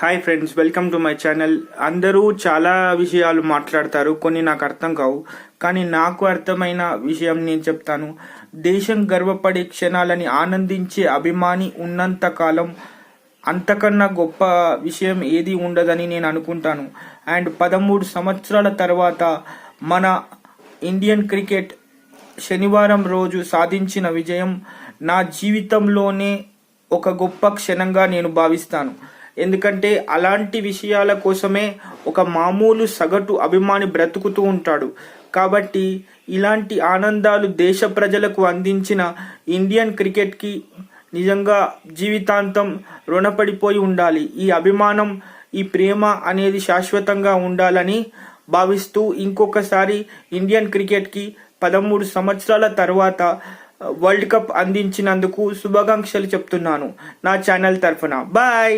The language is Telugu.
Hi friends, welcome to my channel. అందరూ చాలా విషయాలు మాట్లాడతారు, కొన్ని నాకు అర్థం కావు. కానీ నాకు అర్థమైన విషయం నేను చెప్తాను. దేశం గర్వపడే క్షణాలని ఆనందించే అభిమాని ఉన్నంత కాలం అంతకన్నా గొప్ప విషయం ఏది ఉండదని నేను అనుకుంటాను. అండ్ 13 సంవత్సరాల తర్వాత మన ఇండియన్ క్రికెట్ శనివారం రోజు సాధించిన విజయం నా జీవితంలోనే ఒక గొప్ప క్షణంగా నేను భావిస్తాను. ఎందుకంటే అలాంటి విషయాల కోసమే ఒక మామూలు సగటు అభిమాని బ్రతుకుతూ ఉంటాడు. కాబట్టి ఇలాంటి ఆనందాలు దేశ ప్రజలకు అందించిన ఇండియన్ క్రికెట్కి నిజంగా జీవితాంతం రుణపడిపోయి ఉండాలి. ఈ అభిమానం, ఈ ప్రేమ అనేది శాశ్వతంగా ఉండాలని భావిస్తూ ఇంకొకసారి ఇండియన్ క్రికెట్కి 13 సంవత్సరాల తర్వాత వరల్డ్ కప్ అందించినందుకు శుభాకాంక్షలు చెప్తున్నాను నా ఛానల్ తరఫున. బాయ్.